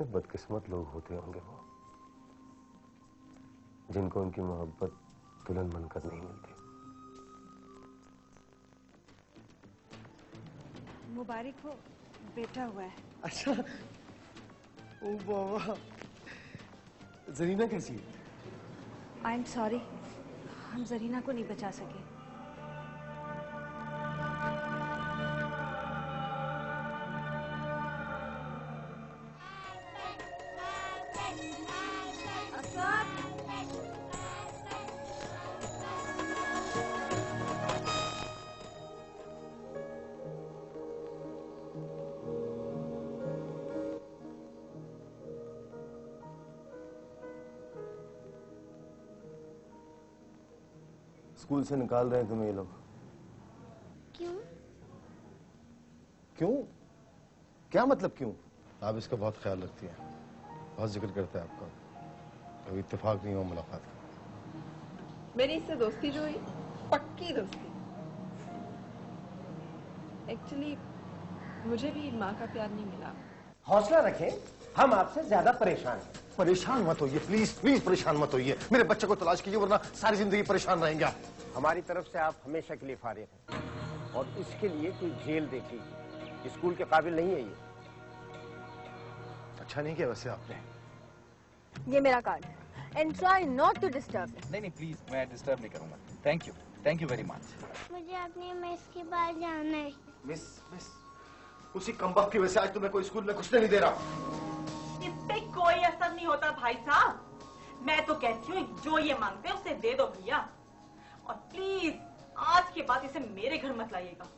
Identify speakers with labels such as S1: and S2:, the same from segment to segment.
S1: कितने बदकिस्मत लोग होते होंगे वो, जिनको उनकी मोहब्बत दुल्हन बनकर नहीं मिलती।
S2: मुबारक हो, बेटा हुआ है।
S1: अच्छा, ओ बाबा, जरीना कैसी है?
S2: आई एम सॉरी, हम जरीना को नहीं बचा सके।
S1: स्कूल से निकाल रहे हैं तुम्हें ये लोग।
S3: क्यों?
S1: क्यों? क्या मतलब क्यों?
S4: आप इसका बहुत ख्याल रखती हैं, बहुत जिक्र करता है आपका, कभी इत्तेफाक नहीं हुआ मुलाकात का।
S5: मेरी इससे दोस्ती जो हुई, पक्की दोस्ती। एक्चुअली मुझे भी माँ का प्यार नहीं मिला।
S6: हौसला रखें, हम आपसे ज्यादा परेशान हैं।
S4: परेशान मत होइए, प्लीज प्लीज परेशान मत होइए। मेरे बच्चे को तलाश कीजिए, वरना सारी जिंदगी परेशान रहेंगे आप।
S6: हमारी तरफ से आप हमेशा के लिए फारिग हैं, और इसके लिए कोई जेल देख लीजिए। स्कूल के काबिल नहीं है ये।
S4: अच्छा नहीं किया वैसे आपने।
S3: ये मेरा कार्ड है, and try not to disturb.
S7: नहीं प्लीज, मैं डिस्टर्ब नहीं करूंगा। Thank you very much.
S3: मुझे अपनी मेस के पास जाना है।
S4: मिस उसी कमबख्त की वजह से आज तुम्हें कोई स्कूल में घुसने नहीं दे रहा।
S8: इससे कोई असर नहीं होता भाई साहब। मैं तो कहती हूँ जो ये मांगते हैं उसे दे दो भैया, और प्लीज आज के बाद इसे मेरे घर मत लाइएगा।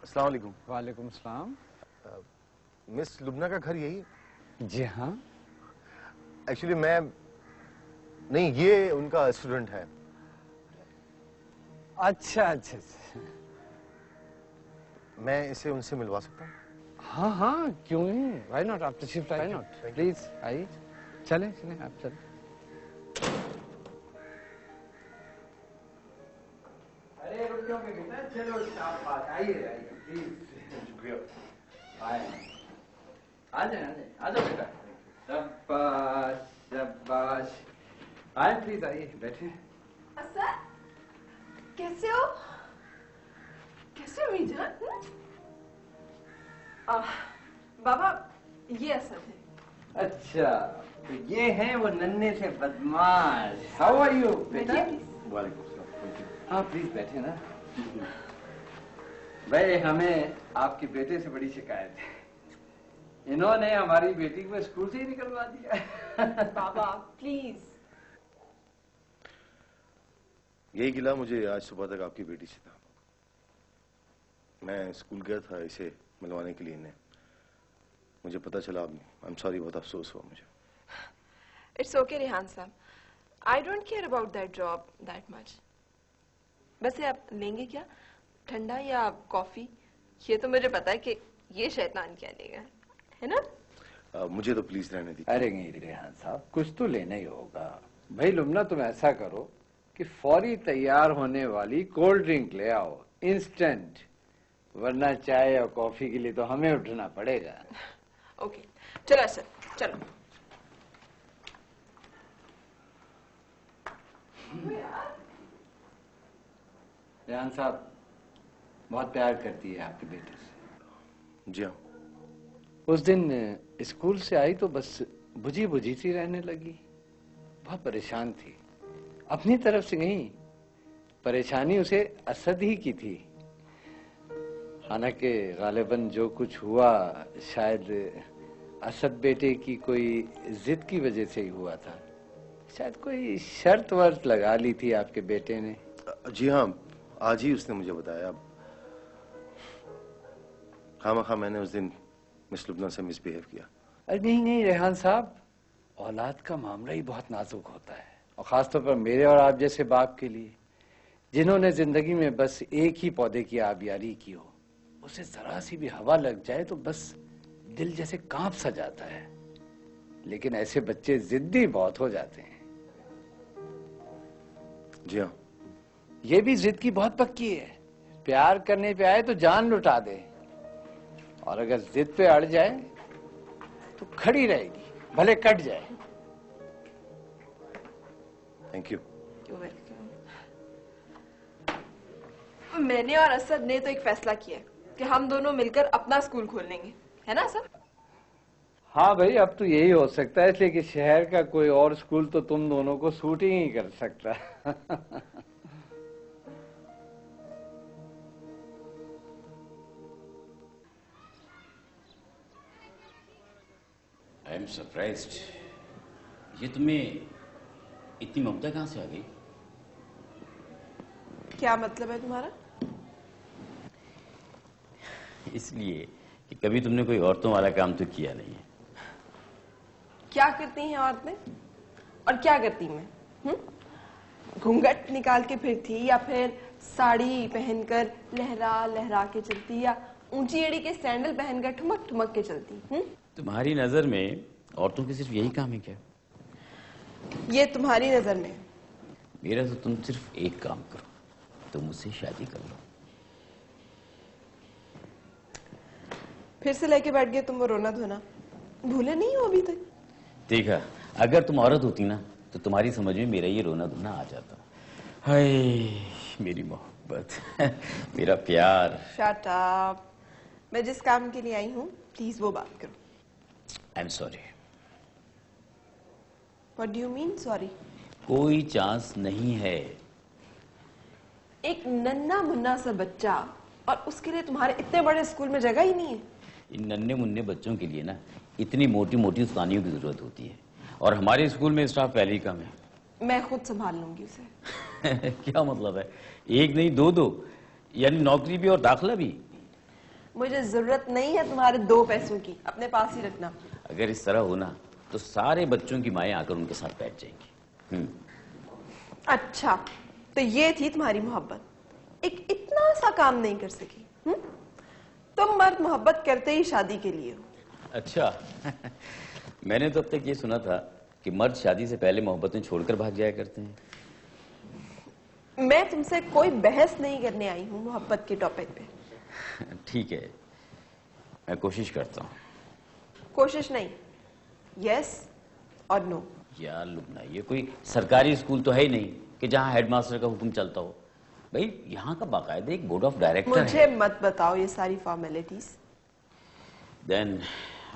S4: अस्सलाम वालेकुम।
S9: वालेकुम सलाम।
S4: मिस लुबना का घर यही?
S9: जी हाँ।
S4: एक्चुअली मैं नहीं, ये उनका स्टूडेंट है।
S9: अच्छा।
S4: मैं इसे उनसे मिलवा सकता हूँ?
S9: हाँ, क्यों नहीं, व्हाई नॉट, आप तशरीफ लाइए, व्हाई नॉट, प्लीज आइए। चले आप चले।
S7: अरे रुक क्यों गए बेटा, चलो आइए प्लीज। शुक्रिया। आ जाओ बेटा। शाबाश। आए प्लीज, आइए बैठे।
S5: असद, कैसे हो? कैसे हो मीजान? बाबा, ये असद है।
S7: अच्छा, तो ये हैं वो नन्हे से बदमाश। हाउ आर यू बेटा? वालेकुम सलाम। हाँ प्लीज बैठे ना। भाई, हमें आपके बेटे से बड़ी शिकायत है। इन्होंने हमारी बेटी को स्कूल से ही निकलवा दिया।
S5: बाबा प्लीज।
S4: यही गिला मुझे आज सुबह तक आपकी बेटी से था। मैं स्कूल गया था इसे मिलवाने के लिए इन्हें, मुझे पता चला। आई एम सॉरी, बहुत अफसोस हुआ मुझे।
S5: इट्स ओके रेहान साहब, I don't care about that job that much. वैसे आप लेंगे क्या, ठंडा या कॉफी? ये तो मुझे पता है कि ये शैतान क्या लेगा, है ना?
S4: मुझे तो प्लीज रहने दीजिए।
S9: अरे नहीं रेहान साहब, कुछ तो लेना ही होगा। भाई लुमना, तुम ऐसा करो कि फौरी तैयार होने वाली कोल्ड ड्रिंक ले आओ, इंस्टेंट, वरना चाय और कॉफी के लिए तो हमें उठना पड़ेगा।
S5: ओके, चलो सर, चलो।
S9: रेहान साहब बहुत प्यार करती है आपके बेटे से।
S4: जी हाँ।
S9: उस दिन स्कूल से आई तो बस बुझी बुझी सी रहने लगी, बहुत परेशान थी। अपनी तरफ से नहीं, परेशानी उसे असद ही की थी। हालांकि गालिबन जो कुछ हुआ शायद असद बेटे की कोई जिद की वजह से ही हुआ था। शायद कोई शर्त वर्त लगा ली थी आपके बेटे ने।
S4: जी हाँ, आज ही उसने मुझे बताया। खामखा मैंने उस दिन मिस लुबना से मिसबिहेव किया।
S9: अरे नहीं रेहान साहब, औलाद का मामला ही बहुत नाजुक होता है, और खासतौर पर मेरे और आप जैसे बाप के लिए, जिन्होंने जिंदगी में बस एक ही पौधे की आबियारी की हो, उसे जरा सी भी हवा लग जाए तो बस दिल जैसे कांप सा जाता है। लेकिन ऐसे बच्चे जिद्दी बहुत हो जाते हैं।
S4: जी हाँ।
S9: ये भी जिद की बहुत पक्की है, प्यार करने पे आए तो जान लुटा दे। और अगर जिद पे अड़ जाए तो खड़ी रहेगी, भले कट जाए।
S4: Thank you.
S5: मैंने और असद ने तो एक फैसला किया है कि हम दोनों मिलकर अपना स्कूल खोल लेंगे, है ना असद?
S9: हाँ भाई, अब तो यही हो सकता है, इसलिए कि शहर का कोई और स्कूल तो तुम दोनों को सूट ही नहीं कर सकता।
S10: I am surprised. ये तुम्हें इतनी ममता कहां से आ गई?
S5: क्या मतलब है तुम्हारा?
S10: इसलिए कि कभी तुमने कोई औरतों वाला काम तो किया नहीं है।
S5: क्या करती हैं औरतें और क्या करती मैं? घूंघट निकाल के फिरती या फिर साड़ी पहनकर लहरा लहरा के चलती या ऊंची एड़ी के सैंडल पहनकर ठुमक ठुमक के चलती?
S10: तुम्हारी नजर में औरतों के सिर्फ यही काम है क्या?
S5: ये तुम्हारी नजर में।
S10: मेरा तो तुम सिर्फ एक काम करो, तुम मुझसे शादी कर लो।
S5: फिर से लेके बैठ गए तुम वो रोना धोना, भूले नहीं हो अभी तक?
S10: देखा, अगर तुम औरत होती ना तो तुम्हारी समझ में मेरा ये रोना धोना आ जाता। हाय मेरी मोहब्बत, मेरा प्यार।
S5: Shut up. मैं जिस काम के लिए आई हूँ प्लीज वो बात करो।
S10: आई am sorry.
S5: What do you mean sorry?
S10: कोई चांस नहीं है।
S5: एक नन्ना मुन्ना सा बच्चा और उसके लिए तुम्हारे इतने बड़े स्कूल में जगह ही नहीं है।
S10: इन नन्हे मुन्ने बच्चों के लिए ना इतनी मोटी मोटी उस्तानियों की जरूरत होती है, और हमारे स्कूल में स्टाफ पहले ही कम है।
S5: मैं खुद संभाल लूंगी उसे।
S10: क्या मतलब है? एक नहीं दो दो, यानी नौकरी भी और दाखिला भी।
S5: मुझे जरूरत नहीं है तुम्हारे 2 पैसों की, अपने पास ही रखना।
S10: अगर इस तरह होना तो सारे बच्चों की माएं आकर उनके साथ बैठ जाएंगी।
S5: अच्छा, तो ये थी तुम्हारी मोहब्बत, एक इतना सा काम नहीं कर सकी। तुम मर्द मोहब्बत करते ही शादी के लिए हो।
S10: अच्छा। मैंने तो अब तक ये सुना था कि मर्द शादी से पहले मोहब्बतें छोड़कर भाग जाया करते हैं।
S5: मैं तुमसे कोई बहस नहीं करने आई हूँ मोहब्बत के टॉपिक पे।
S10: ठीक है, मैं कोशिश करता हूँ।
S5: कोशिश नहीं, यस और नो।
S10: यार लुबना, ये कोई सरकारी स्कूल तो है ही नहीं कि जहाँ हेडमास्टर का हुक्म चलता हो। भाई यहाँ का बाकायदा एक बोर्ड ऑफ डायरेक्टर है।
S5: मुझे मत बताओ ये सारी formalities.
S10: Then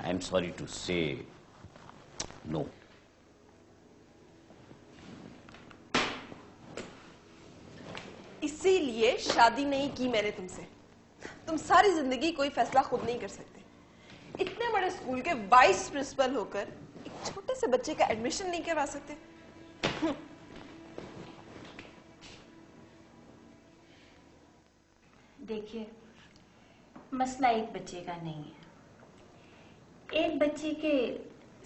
S10: I am sorry to say no.
S5: इसीलिए शादी नहीं की मैंने तुमसे। तुम सारी जिंदगी कोई फैसला खुद नहीं कर सकते। इतने बड़े स्कूल के वाइस प्रिंसिपल होकर एक छोटे से बच्चे का एडमिशन नहीं करवा सकते।
S11: देखिए, मसला एक बच्चे का नहीं है। एक बच्चे के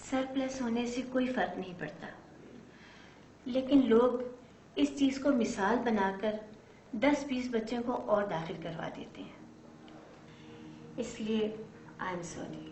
S11: सरप्लस होने से कोई फर्क नहीं पड़ता, लेकिन लोग इस चीज को मिसाल बनाकर 10-20 बच्चों को और दाखिल करवा देते हैं। इसलिए आई एम सॉरी।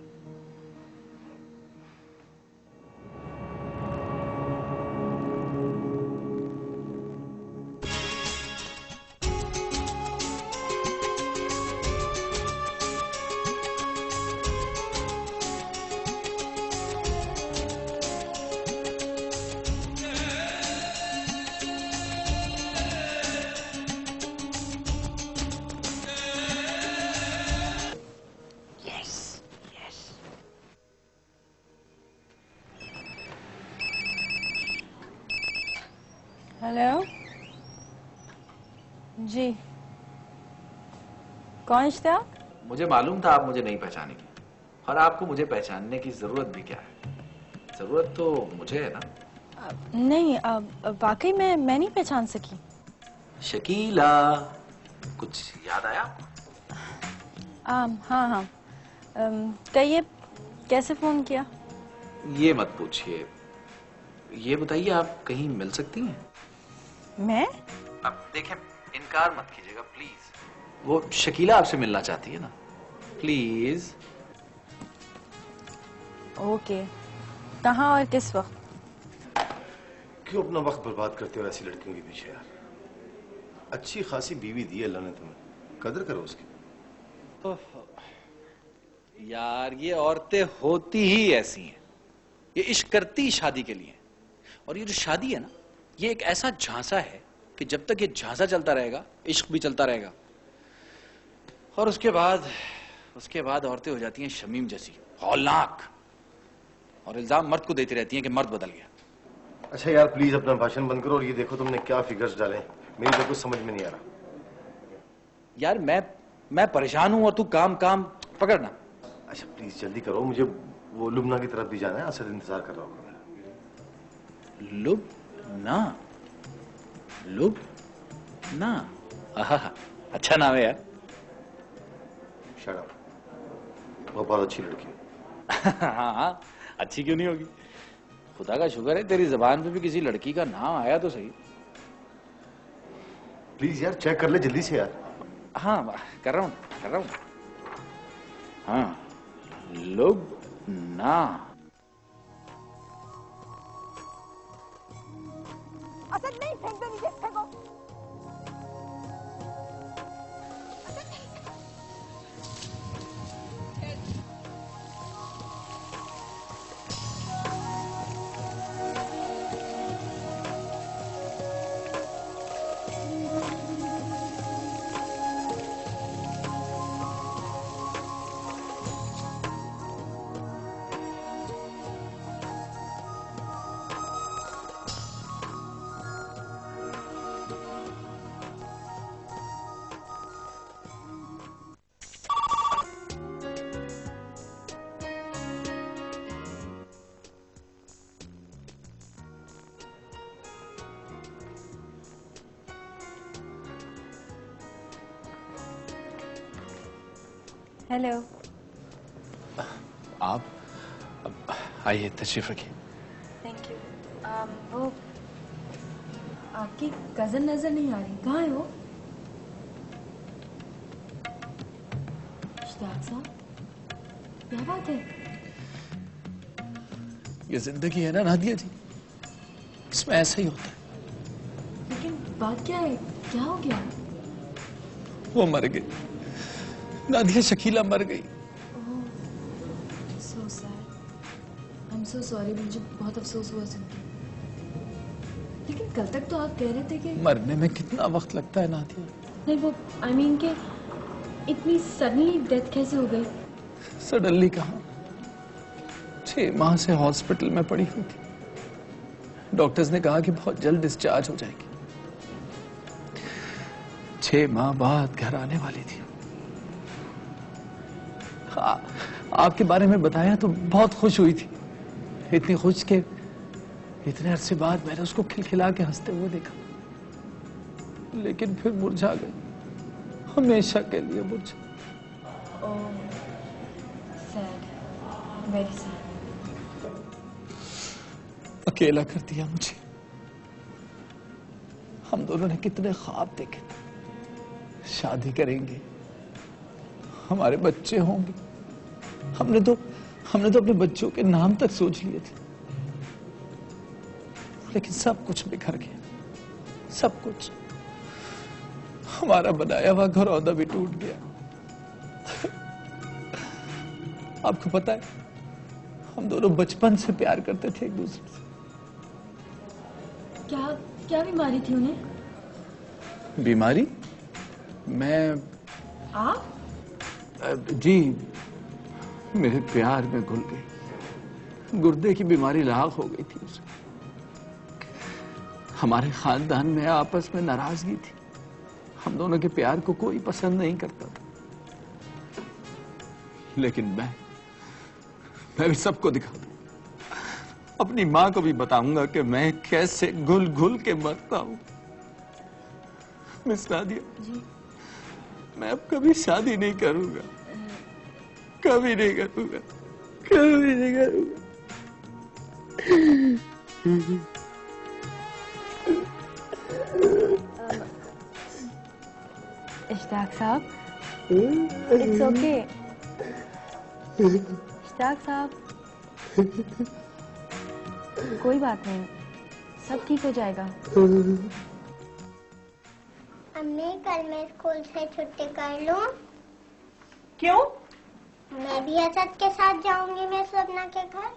S3: हेलो जी, कौन थे आप?
S12: मुझे मालूम था आप मुझे नहीं पहचानेंगे, और आपको मुझे पहचानने की जरूरत भी क्या है? जरूरत तो मुझे है ना।
S3: नहीं, वाकई मैं नहीं पहचान सकी।
S12: शकीला, कुछ याद आया आपको?
S3: हाँ, कहिए कैसे फोन किया?
S12: ये मत पूछिए, ये बताइए आप कहीं मिल सकती हैं?
S3: मैं?
S12: अब देखें, इनकार मत कीजिएगा प्लीज। वो शकीला आपसे मिलना चाहती है ना, प्लीज।
S3: ओके, कहाँ और किस वक्त?
S4: क्यों अपना वक्त बर्बाद करते हो ऐसी लड़कियों के पीछे यार? अच्छी खासी बीवी दी है अल्लाह ने तुम्हें, कदर करो उसकी।
S12: यार ये औरतें होती ही ऐसी हैं। ये इश्क करती शादी के लिए। और ये जो शादी है ना, ये एक ऐसा झांसा है कि जब तक ये झांसा चलता रहेगा, इश्क भी चलता रहेगा। और उसके बाद औरतें हो जाती हैं शमीम जैसी, हौलनाक, और इल्जाम मर्द को देती रहती हैं कि मर्द बदल गया।
S4: अच्छा यार प्लीज अपना भाषण बंद करो और ये देखो तुमने क्या फिगर्स डाले, मेरी तो कुछ समझ में नहीं आ रहा।
S12: यार मैं परेशान हूं और तू काम पकड़ना।
S4: अच्छा प्लीज जल्दी करो, मुझे वो लुबना की तरफ भी जाना है, असद इंतजार कर रहा होगा मेरा।
S12: लुबना, आहा, अच्छा नाम है यार।
S4: शट अप, वो बहुत अच्छी लड़की है।
S12: हाँ, अच्छी क्यों नहीं होगी। खुदा का शुक्र है तेरी जबान पे भी किसी लड़की का नाम आया तो सही।
S4: प्लीज यार चेक कर ले जल्दी से यार।
S12: हाँ कर रहा हूँ हाँ, लुबना।
S3: असद नहीं, फेंक दो नीचे, फेंको।
S2: हेलो।
S12: आप आइए, तशरीफ रखिए।
S2: Thank you. वो आपकी कजन नजर नहीं आ रही, कहाँ है वो? इश्तियाक साहब, क्या बात है?
S12: ये जिंदगी है ना नादिया जी, इसमें ऐसा ही होता है।
S2: लेकिन बात क्या है, क्या हो गया?
S12: वो मर गई, नादिया शकीला मर गई।
S2: So sad, I am so sorry, मुझे बहुत अफसोस हुआ सुन के। लेकिन कल तक तो आप कह रहे थे कि
S12: मरने में कितना वक्त लगता है नादिया?
S2: नहीं, वो आई मीन के इतनी सडनली डेथ कैसे हो गई?
S12: सडनली कहाँ, 6 माह से हॉस्पिटल में पड़ी हुई थी। डॉक्टर्स ने कहा कि बहुत जल्द डिस्चार्ज हो जाएगी। 6 माह बाद घर आने वाली थी। आपके बारे में बताया तो बहुत खुश हुई थी, इतनी खुश के इतने अरसे बाद मैंने उसको खिलखिला के हंसते हुए देखा, लेकिन फिर मुरझा गई, हमेशा के लिए मुरझा।
S2: ओह सैड, वेरी सैड।
S12: अकेला कर दिया मुझे। हम दोनों ने कितने ख्वाब देखे थे, शादी करेंगे, हमारे बच्चे होंगे। हमने तो अपने बच्चों के नाम तक सोच लिए थे, लेकिन सब कुछ बिखर गया, सब कुछ। हमारा बनाया हुआ घरौंदा भी टूट गया। आपको पता है, हम दोनों बचपन से प्यार करते थे एक दूसरे से।
S2: क्या बीमारी थी उन्हें?
S12: बीमारी?
S2: आप?
S12: जी, मेरे प्यार में घुल गई, गुर्दे की बीमारी लाग हो गई थी उसे। हमारे खानदान में आपस में नाराजगी थी, हम दोनों के प्यार को कोई पसंद नहीं करता था। लेकिन मैं भी सबको दिखा दूं, अपनी मां को भी बताऊंगा कि मैं कैसे घुल घुल के मरता हूं। मिस नादिया जी, मैं अब कभी शादी नहीं करूंगा, कभी नहीं करूंगा, कभी नहीं करूंगा।
S2: इश्तियाक साहब, इट्स ओके। इश्तियाक साहब, कोई बात नहीं, सब ठीक हो जाएगा।
S13: अम्मी, कल मैं स्कूल से छुट्टी कर लूं?
S8: क्यों?
S13: मैं भी असद के साथ जाऊंगी मैं सपना के घर।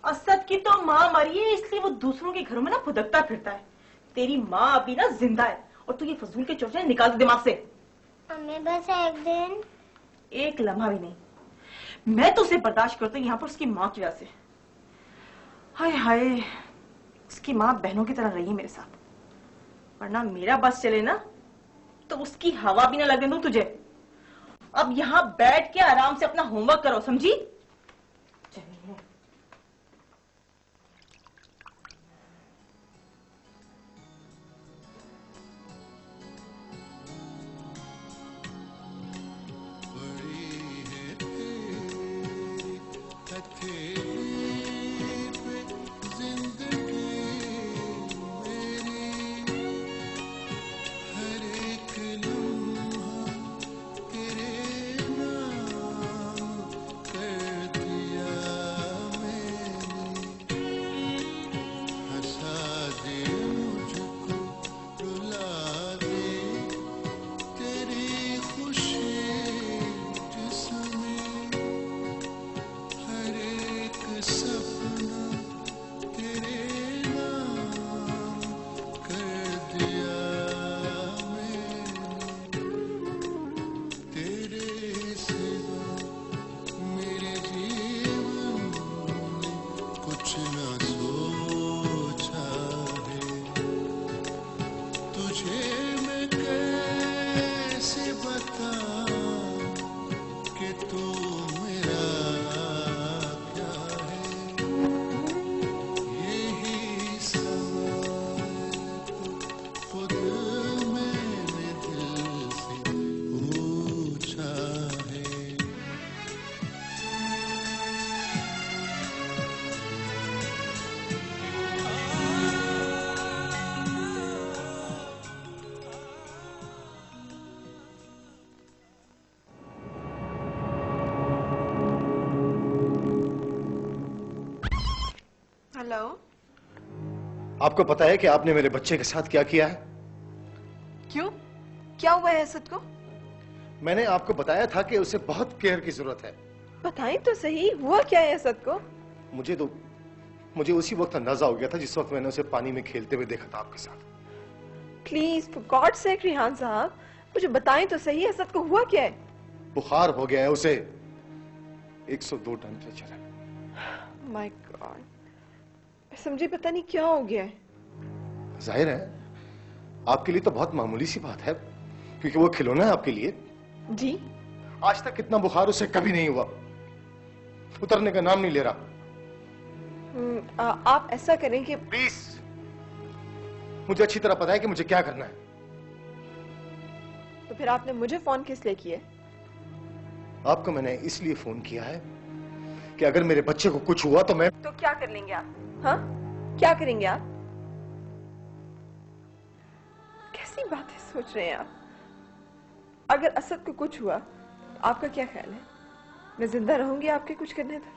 S8: असद की तो माँ मरी है इसलिए वो दूसरों के घरों में ना फुदकता फिरता है। तेरी माँ अभी ना जिंदा है और तू ये फजूल के चर्चे निकाल दे दिमाग से।
S13: हमें बस एक दिन,
S8: एक लम्हा भी नहीं। मैं तो उसे बर्दाश्त करती हूँ यहाँ पर उसकी माँ की वजह से। हाय हाय, उसकी माँ बहनों की तरह रही है मेरे साथ, वरना मेरा बस चले ना तो उसकी हवा भी ना लगने दूं तुझे। अब यहाँ बैठ के आराम से अपना होमवर्क करो, समझी? चलिए।
S5: हेलो।
S1: आपको पता है कि आपने मेरे बच्चे के साथ क्या किया है?
S5: क्यों? क्या हुआ है असद को?
S1: मैंने आपको बताया था कि उसे बहुत केयर की जरूरत है।
S5: बताएं तो सही, हुआ क्या है असद को?
S1: मुझे उसी वक्त अंदाजा हो गया था जिस वक्त मैंने उसे पानी में खेलते हुए देखा था आपके साथ।
S5: Please for God sake Rihan साहब, मुझे बताएं तो सही, असद को हुआ क्या है?
S1: बुखार हो गया है उसे, 102 टेम्परेचर है।
S5: माय गॉड, समझे पता नहीं क्या हो गया है।
S1: जाहिर है आपके लिए तो बहुत मामूली सी बात है, क्योंकि वो खिलौना है आपके लिए।
S5: जी।
S1: आज तक इतना बुखार उसे कभी नहीं हुआ, उतरने का नाम नहीं ले रहा।
S5: आप ऐसा करें कि
S1: प्लीज, मुझे अच्छी तरह पता है कि मुझे क्या करना है।
S5: तो फिर आपने मुझे फोन किस लिए किया?
S1: आपको मैंने इसलिए फोन किया है कि अगर मेरे बच्चे को कुछ हुआ तो मैं...
S5: तो क्या कर लेंगे आप? हाँ, क्या करेंगे आप? कैसी बातें सोच रहे हैं आप? अगर असद को कुछ हुआ तो आपका क्या ख्याल है? मैं जिंदा रहूंगी आपके कुछ करने तक?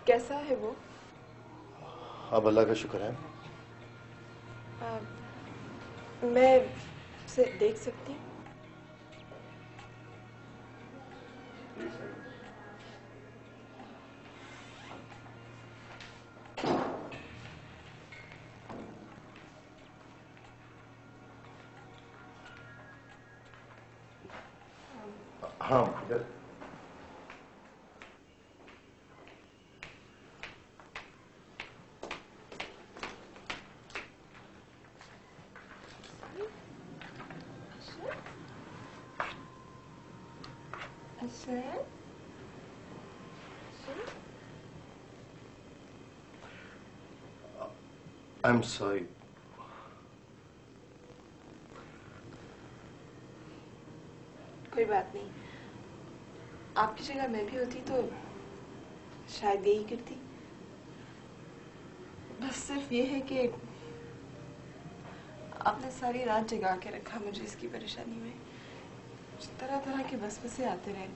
S5: कैसा है वो?
S4: अब अल्लाह का शुक्र है।
S5: मैं उसे देख सकती हूँ?
S4: हाँ इधर। I'm sorry.
S5: कोई बात नहीं। आपकी जगह मैं भी होती तो शायद यही करती। बस सिर्फ ये है कि आपने सारी रात जगा के रखा मुझे इसकी परेशानी में। तरह तरह के वसवसे आते रहे।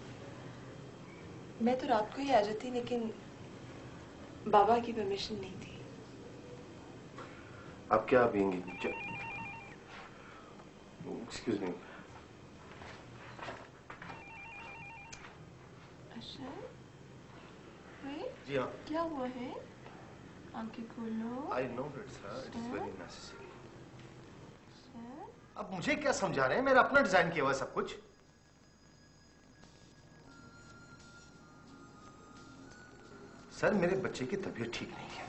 S5: मैं तो रात को ही आ जाती, लेकिन बाबा की परमिशन नहीं थी।
S4: आप क्या पियेंगी? Excuse me.
S5: अच्छा,
S4: जी हाँ।
S5: क्या हुआ है? आंखें खोलो।
S4: I know it, sir. It is very necessary. अब मुझे क्या समझा रहे हैं? मेरा अपना डिजाइन किया हुआ सब कुछ। सर, मेरे बच्चे की तबीयत ठीक नहीं है,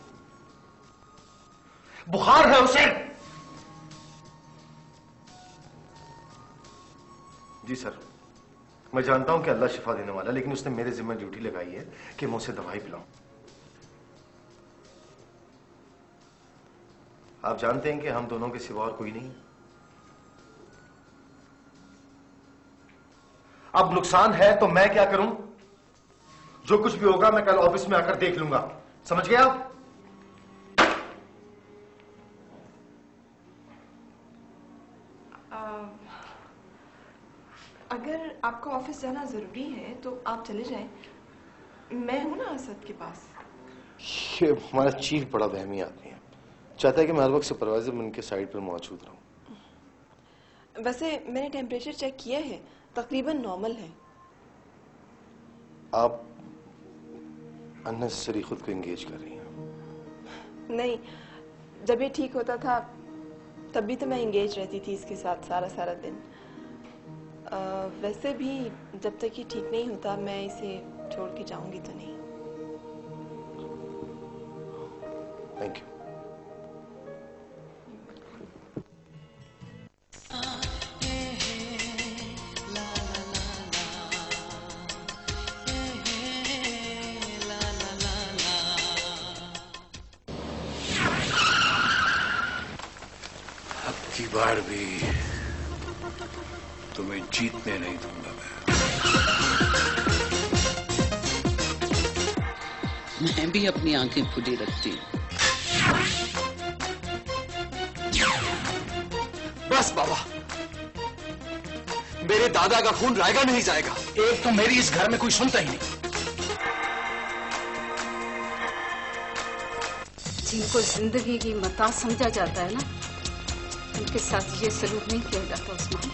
S4: बुखार है उसे। जी सर, मैं जानता हूं कि अल्लाह शिफा देने वाला, लेकिन उसने मेरे जिम्मे ड्यूटी लगाई है कि मैं उसे दवाई पिलाऊं। आप जानते हैं कि हम दोनों के सिवा और कोई नहीं। अब नुकसान है तो मैं क्या करूं? जो कुछ भी होगा मैं कल ऑफिस में आकर देख लूंगा, समझ गए आप?
S5: अगर आपको ऑफिस जाना जरूरी है तो आप चले जाएं। मैं हूं ना असद के पास।
S4: ये हमारा चीफ बड़ा वहमी आदमी है, चाहता है कि मैं हर वक्त सुपरवाइजर बन के साइड पर मौजूद रहूं।
S5: वैसे मैंने टेम्परेचर चेक किया है, तकरीबन नॉर्मल है।
S4: आप अननेसेसरी खुद को एंगेज कर रही हैं।
S5: नहीं, जब ये ठीक होता था तब भी तो मैं एंगेज रहती थी इसके साथ सारा सारा दिन। वैसे भी जब तक ये ठीक नहीं होता मैं इसे छोड़ के जाऊंगी तो नहीं।
S4: Thank you.
S9: अब की बार भी तुम्हें जीतने नहीं दूंगा
S14: मैं भी अपनी आंखें खुली रखती हूँ।
S15: बस बाबा, मेरे दादा का खून रायगा नहीं जाएगा।
S9: एक तो मेरी इस घर में कोई सुनता ही नहीं।
S16: जिनको जिंदगी की मता समझा जाता है ना, उनके साथ ये सलूक नहीं किया जाता उस्मान।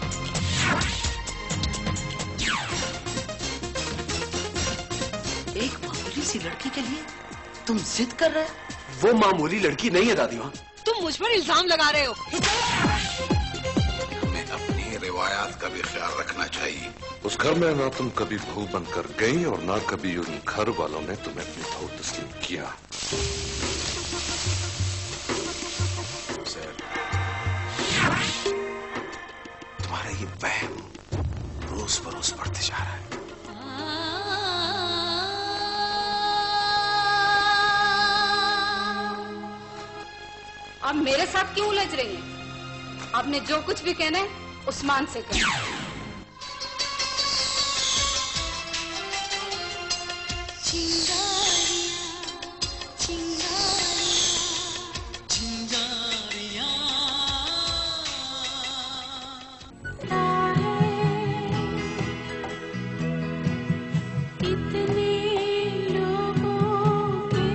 S16: एक मामूली सी लड़की के लिए तुम जिद कर रहे हो?
S15: वो मामूली लड़की नहीं है दादी माँ।
S16: तुम मुझ पर इल्जाम लगा रहे हो।
S17: हमें अपनी रिवायात का भी ख्याल रखना चाहिए। उस घर में ना तुम कभी बहू बनकर गई और ना कभी उन घर वालों ने तुम्हें अपनी बहू तस्लीम किया।
S15: तुम्हारा ये वहम रोज बरोज बढ़ते जा रहा है।
S16: अब मेरे साथ क्यों उलझ रही हैं? आपने जो कुछ भी कहना है उस्मान से कहना।
S18: इतने लोगों के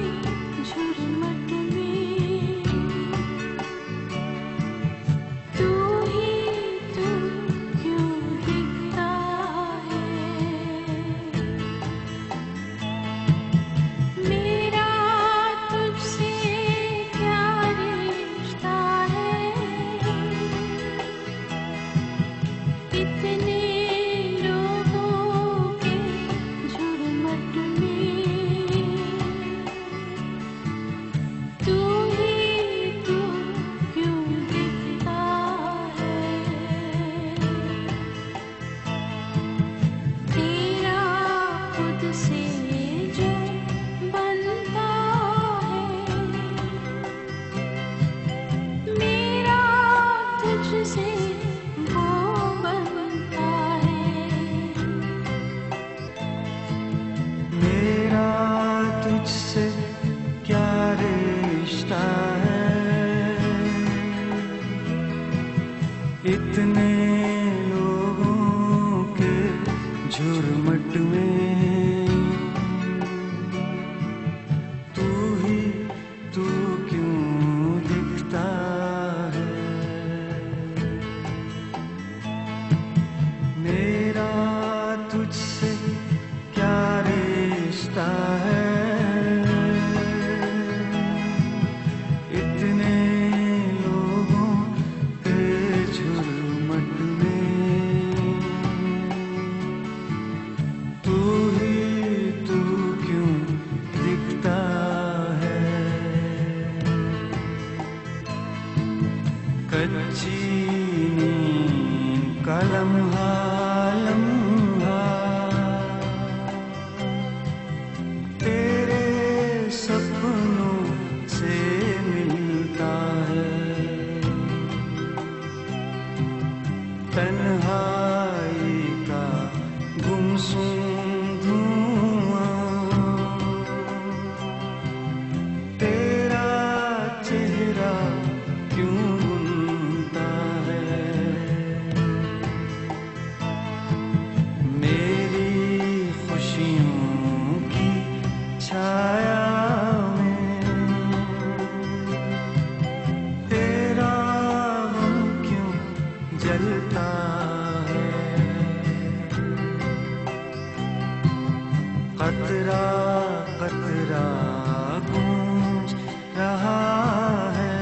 S18: इतने लोगों के झुरमुट में तू ही तू क्यों दिखता है। मेरा तुझसे क्या रिश्ता है, इतने लोगों के झुरमुट में तू ही तू क्यों दिखता है। कच्ची नींद का लम्हा लम्हा तेरे सपनों से मिलता है। तन्हाई का गुमसुम धुआं तेरा चेहरा क्यों बुनता है। मेरी खुशियों की छाया में तेरा गम क्यों जलता है। कतरा कतरा गूंज रहा है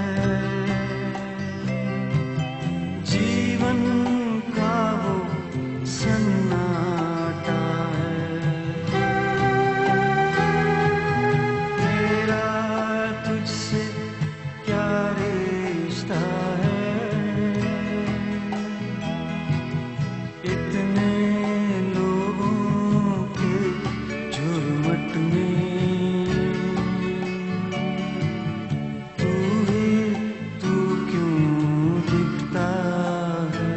S18: जीवन का वो सन्नाटा है। मेरा तुझसे क्या रिश्ता है, इतने लोगों के झुरमुट में तू ही तू क्यों दिखता है।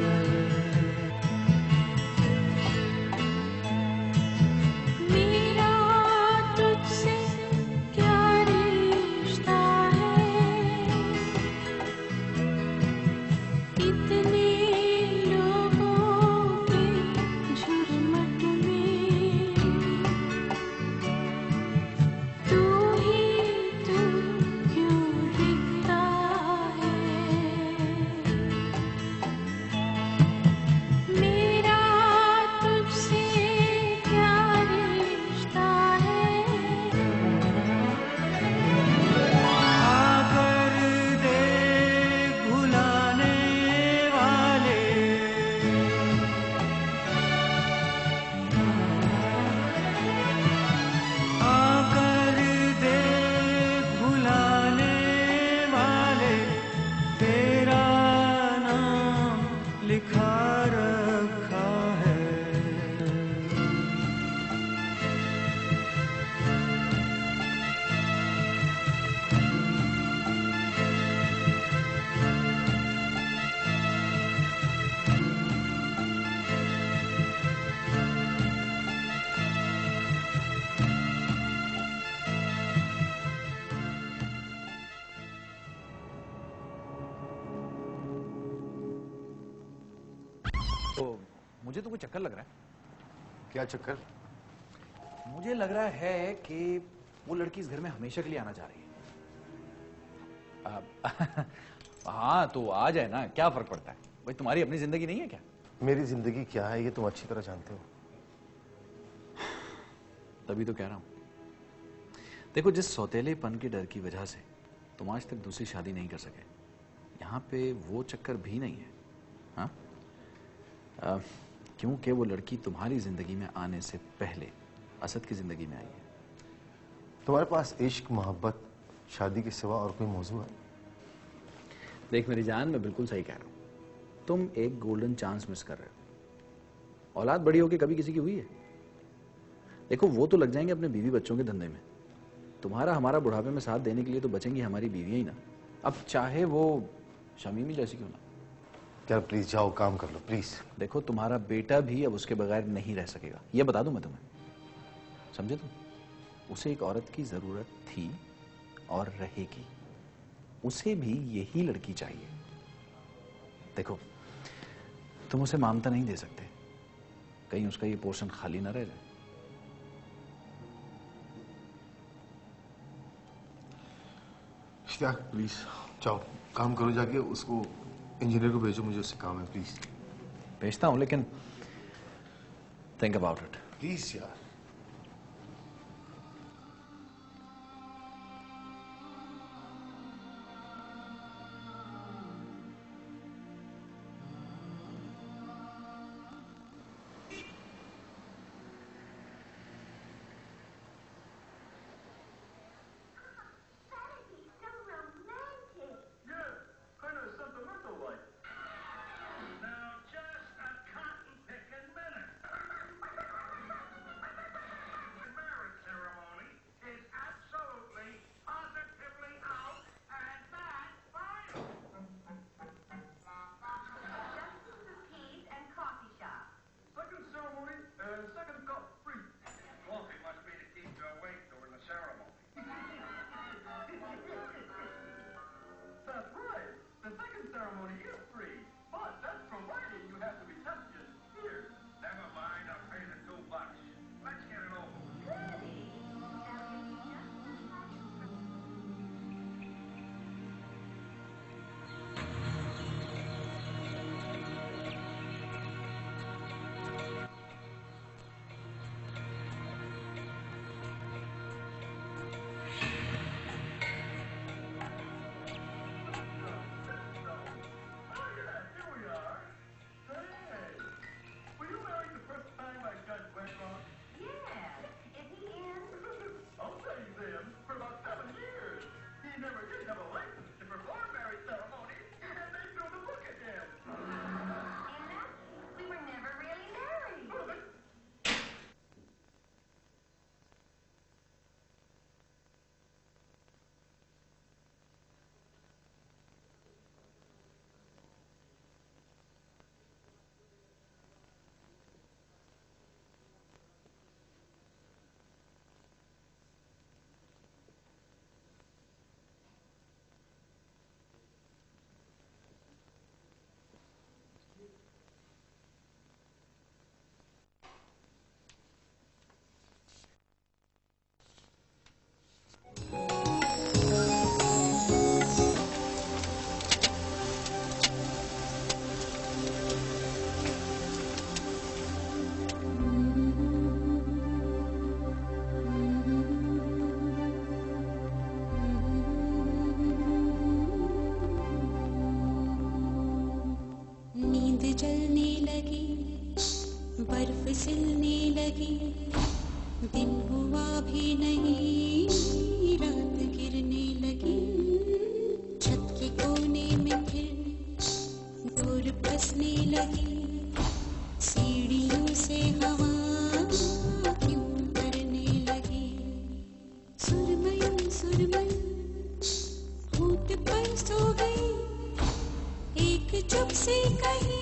S19: मेरा तुझसे क्या रिश्ता है, इतने लोगों के झुरमुट में तू ही तू क्यों दिखता है। मेरा तुझसे क्या रिश्ता है।
S18: आकर दे भुलाने वाले आकर दे भुलाने वाले तेरा नाम लिखा रखा है।
S12: तो मुझे तो कोई चक्कर लग रहा है।
S1: क्या चक्कर?
S12: मुझे लग रहा है कि वो लड़की इस घर में हमेशा के लिए आना चाह रही है। हाँ तो आ जाए ना, क्या फर्क पड़ता है भाई, तुम्हारी अपनी जिंदगी नहीं है क्या?
S1: मेरी जिंदगी क्या है ये तुम अच्छी तरह जानते हो।
S12: तभी तो कह रहा हूं। देखो, जिस सौतेलेपन के डर की वजह से तुम आज तक दूसरी शादी नहीं कर सके, यहाँ पे वो चक्कर भी नहीं है। हाँ, क्योंकि वो लड़की तुम्हारी जिंदगी में आने से पहले असद की जिंदगी में आई है।
S1: तुम्हारे पास इश्क, मोहब्बत, शादी के सिवा और कोई मौजू है?
S12: देख मेरी जान, मैं बिल्कुल सही कह रहा हूं। तुम एक गोल्डन चांस मिस कर रहे हो। औलाद बड़ी होके कभी किसी की हुई है? देखो, वो तो लग जाएंगे अपने बीवी बच्चों के धंधे में। तुम्हारा हमारा बुढ़ापे में साथ देने के लिए तो बचेंगी हमारी बीवियां ही ना। अब चाहे वो शमीमी जैसी क्यों ना।
S1: यार प्लीज जाओ, काम कर लो प्लीज।
S12: देखो, तुम्हारा बेटा भी अब उसके बगैर नहीं रह सकेगा, ये बता दूं मैं तुम्हें। समझे तुम? उसे एक औरत की जरूरत थी और रहेगी। उसे भी यही लड़की चाहिए। देखो, तुम उसे मामता नहीं दे सकते, कहीं उसका ये पोर्शन खाली ना रह जाए।
S1: इश्तियाक प्लीज जाओ, काम करो जाके, उसको इंजीनियर को भेजो, मुझे उससे काम है प्लीज।
S12: भेजता हूं, लेकिन थिंक अबाउट इट
S1: प्लीज यार।
S19: जलने लगी, बर्फ सिलने लगी, दिन हुआ भी नहीं, रात गिरने लगी, छत के कोने में फिर दूर बसने लगी, सीढ़ियों से हवा क्यों करने लगी, सुरमई सुरमई होठ पर सो गई, एक चुप से कही